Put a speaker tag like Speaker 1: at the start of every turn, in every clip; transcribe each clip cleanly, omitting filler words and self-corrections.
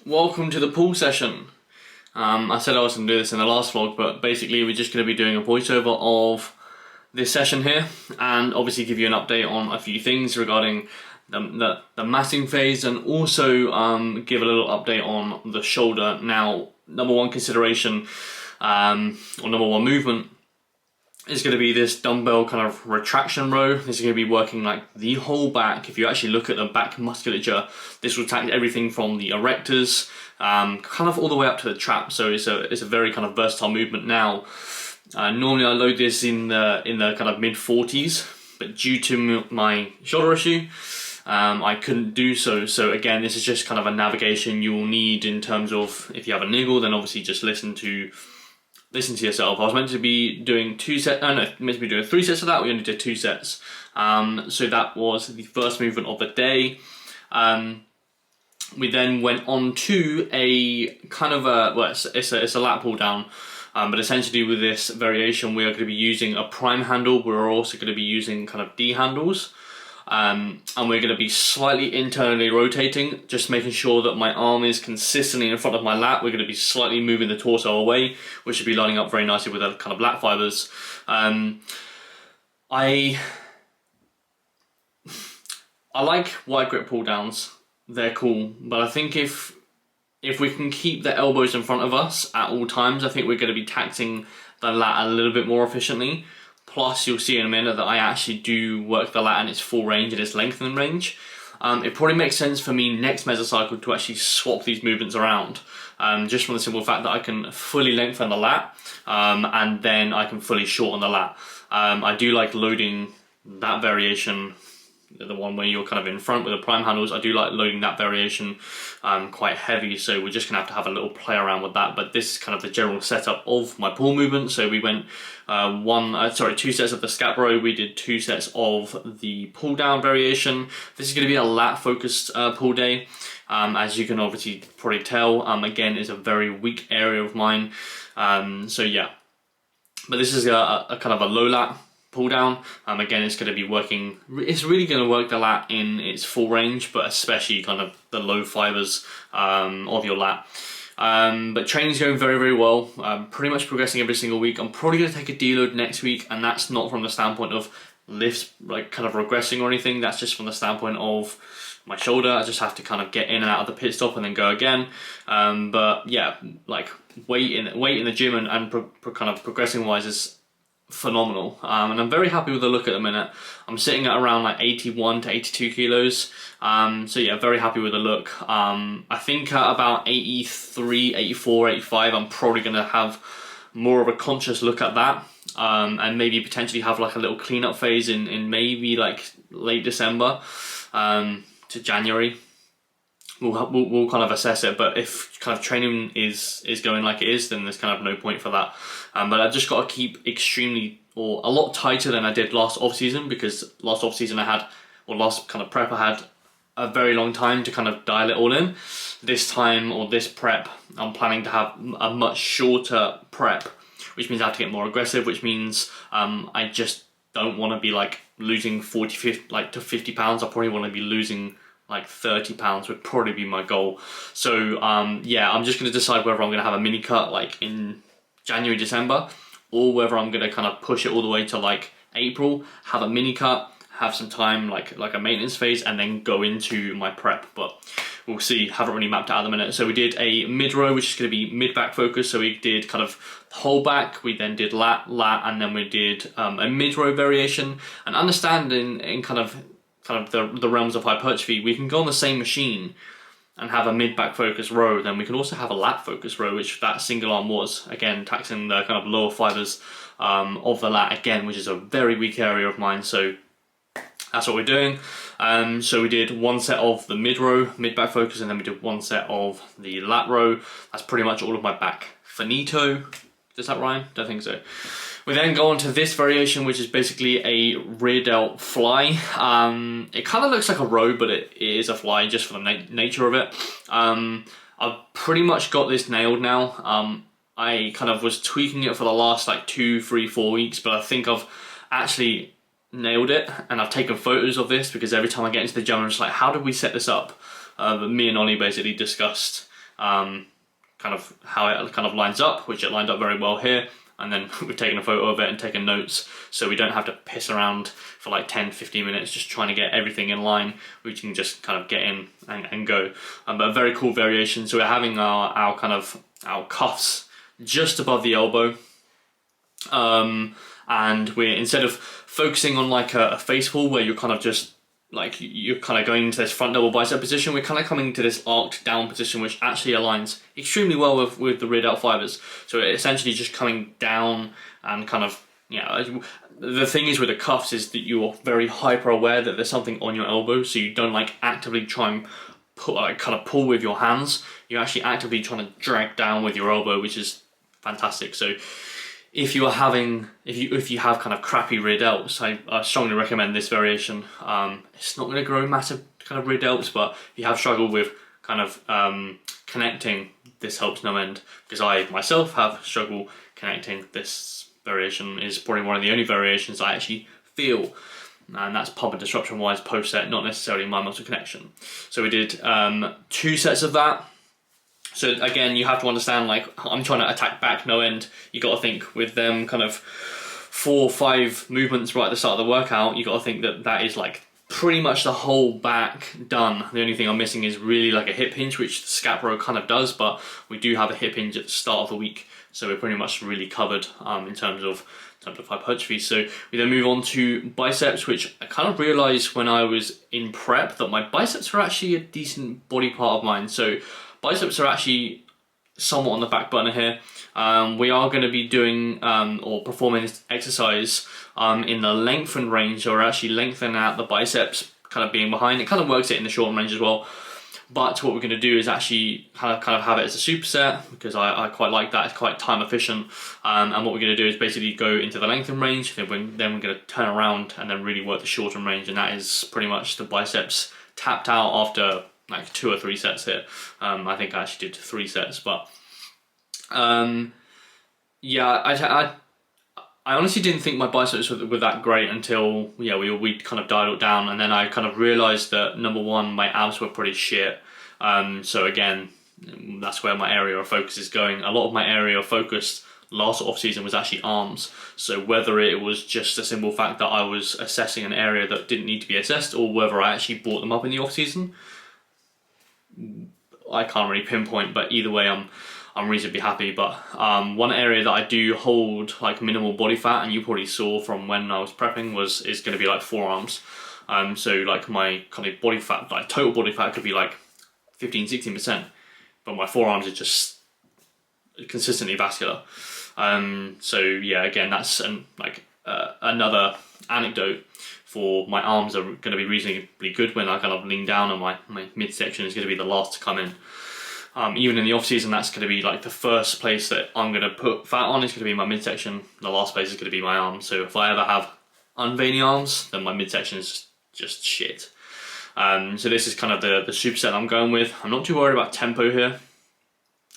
Speaker 1: Welcome to the pull session. I said I was going to do this in the last vlog, but basically we're just going to be doing a voiceover of this session here, and obviously give you an update on a few things regarding the massing phase, and also give a little update on the shoulder. Now, number one consideration, or number one movement, is going to be this dumbbell kind of retraction row. This is going to be working like the whole back. If you actually look at the back musculature, this will attack everything from the erectors, kind of all the way up to the trap. So it's a very kind of versatile movement. Now, normally I load this in the kind of mid 40s, but due to my shoulder issue, I couldn't do so. So again, this is just kind of a navigation you will need in terms of if you have a niggle, then obviously just listen to yourself. I was meant to be doing 3 sets of that. We only did 2 sets. So that was the first movement of the day. We then went on to a kind of it's a lat pull down. But essentially with this variation, we are going to be using a prime handle. We're also going to be using kind of D handles. And we're going to be slightly internally rotating, just making sure that my arm is consistently in front of my lat. We're going to be slightly moving the torso away, which should be lining up very nicely with the kind of lat fibers. I like wide grip pull downs. They're cool, but I think if we can keep the elbows in front of us at all times, I think we're going to be taxing the lat a little bit more efficiently. Plus, you'll see in a minute that I actually do work the lat in its full range and its lengthening range. It probably makes sense for me next mesocycle to actually swap these movements around, just from the simple fact that I can fully lengthen the lat, and then I can fully shorten the lat. I do like loading that variation, the one where you're kind of in front with the prime handles. I do like loading that variation quite heavy, so we're just gonna have a little play around with that. But this is kind of the general setup of my pull movement. So we went 2 sets of the scap row. We did 2 sets of the pull down variation. This is going to be a lat focused pull day, as you can obviously probably tell. Again, it's a very weak area of mine. So yeah, but this is a kind of a low lat pull down. Again, it's going to be working, it's really going to work the lat in its full range, but especially kind of the low fibers of your lat. But training's going very, very well. I'm pretty much progressing every single week. I'm probably going to take a deload next week, and that's not from the standpoint of lifts like kind of regressing or anything. That's just from the standpoint of my shoulder. I just have to kind of get in and out of the pit stop and then go again. But yeah, like weight in the gym and kind of progressing wise is phenomenal, and I'm very happy with the look at the minute. I'm sitting at around like 81 to 82 kilos, so yeah, very happy with the look. I think at about 83, 84, 85, I'm probably going to have more of a conscious look at that, and maybe potentially have like a little cleanup phase in maybe like late December to January. We'll kind of assess it, but if kind of training is going like it is, then there's kind of no point for that. But I've just got to keep a lot tighter than I did last off season, because last off season last kind of prep I had a very long time to kind of dial it all in. This time, or this prep, I'm planning to have a much shorter prep, which means I have to get more aggressive, which means I just don't want to be like losing 50 pounds. I probably want to be losing like 30 pounds would probably be my goal. So yeah, I'm just going to decide whether I'm going to have a mini cut like in January, December, or whether I'm going to kind of push it all the way to like April, have a mini cut, have some time like a maintenance phase, and then go into my prep. But we'll see. Haven't really mapped out at the minute. So we did a mid row, which is going to be mid back focus. So we did kind of the whole back. We then did lat, and then we did a mid row variation. And understanding in kind of the realms of hypertrophy, we can go on the same machine and have a mid-back focus row. Then we can also have a lat focus row, which that single arm was, again, taxing the kind of lower fibers of the lat again, which is a very weak area of mine. So that's what we're doing. So we did 1 set of the mid row, mid-back focus, and then we did 1 set of the lat row. That's pretty much all of my back finito. Does that rhyme? Don't think so. We then go on to this variation, which is basically a rear delt fly. It kind of looks like a row, but it is a fly just for the nature of it. I've pretty much got this nailed now. I kind of was tweaking it for the last like 2, 3, 4 weeks, but I think I've actually nailed it, and I've taken photos of this because every time I get into the gym, I'm just like, how did we set this up? Me and Ollie basically discussed kind of how it kind of lines up, which it lined up very well here. And then we've taken a photo of it and taken notes, so we don't have to piss around for like 10-15 minutes just trying to get everything in line. We can just kind of get in and go. But a very cool variation. So we're having our cuffs just above the elbow, and we're, instead of focusing on like a face pull where you're kind of just like you're kind of going into this front double bicep position, we're kind of coming to this arced down position, which actually aligns extremely well with the rear delt fibers. So it's essentially just coming down and kind of, the thing is with the cuffs is that you're very hyper aware that there's something on your elbow, so you don't like actively try and kind of pull with your hands. You're actually actively trying to drag down with your elbow, which is fantastic. So if you have kind of crappy rear delts, I strongly recommend this variation. It's not going to grow massive kind of rear delts, but if you have struggled with kind of connecting, this helps no end, because I myself have struggled connecting. This variation is probably one of the only variations I actually feel, and that's pump and disruption wise post set, not necessarily my muscle connection. So we did 2 sets of that. So again, you have to understand, like, I'm trying to attack back no end. You got to think with them kind of 4 or 5 movements right at the start of the workout, you got to think that that is like pretty much the whole back done. The only thing I'm missing is really like a hip hinge, which the scap row kind of does, but we do have a hip hinge at the start of the week, so we're pretty much really covered in terms of hypertrophy. So we then move on to biceps, which I kind of realized when I was in prep that my biceps were actually a decent body part of mine. So biceps are actually somewhat on the back burner here. We are going to be doing or performing this exercise in the lengthened range, so we're actually lengthening out the biceps, kind of being behind. It kind of works it in the short range as well. But what we're going to do is actually kind of have it as a superset, because I quite like that. It's quite time efficient. And what we're going to do is basically go into the lengthened range, then we're going to turn around and then really work the shortened range, and that is pretty much the biceps tapped out after like 2 or 3 sets here. I think I actually did 3 sets, but yeah, I honestly didn't think my biceps were that great until we kind of dialed it down, and then I kind of realised that number one, my abs were pretty shit. So again, that's where my area of focus is going. A lot of my area of focus last off season was actually arms. So whether it was just a simple fact that I was assessing an area that didn't need to be assessed, or whether I actually brought them up in the off season, I can't really pinpoint, but either way I'm reasonably happy. But one area that I do hold like minimal body fat, and you probably saw from when I was prepping, is going to be like forearms. So like my kind of body fat, like total body fat could be like 15-16%, but my forearms are just consistently vascular. So yeah, again, that's another anecdote. For my arms are going to be reasonably good when I kind of lean down, and my midsection is going to be the last to come in. Even in the off season, that's going to be like the first place that I'm going to put fat on is going to be my midsection. The last place is going to be my arms. So if I ever have unveiny arms, then my midsection is just shit. So this is kind of the superset I'm going with. I'm not too worried about tempo here.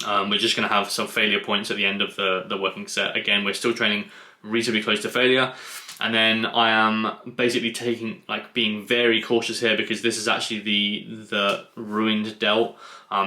Speaker 1: We're just going to have some failure points at the end of the working set. Again, we're still training reasonably close to failure. And then I am basically being very cautious here, because this is actually the ruined delt.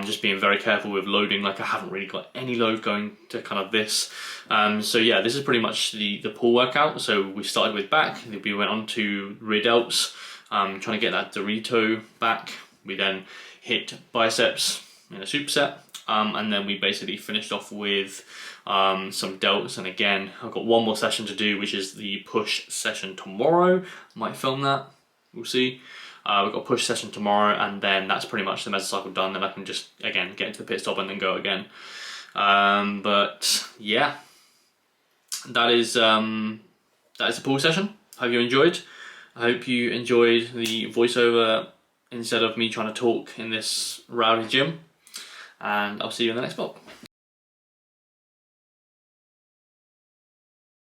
Speaker 1: Just being very careful with loading. Like, I haven't really got any load going to kind of this. So yeah, this is pretty much the pull workout. So we started with back, we went on to rear delts, trying to get that Dorito back. We then hit biceps in a superset. And then we basically finished off with some delts, and again I've got one more session to do, which is the push session tomorrow. Might film that, we'll see. We've got a push session tomorrow, and then that's pretty much the mesocycle done. Then I can just again get into the pit stop and then go again. But yeah, that is the pull session. Hope you enjoyed. I hope you enjoyed the voiceover instead of me trying to talk in this rowdy gym, and I'll see you in the next vlog.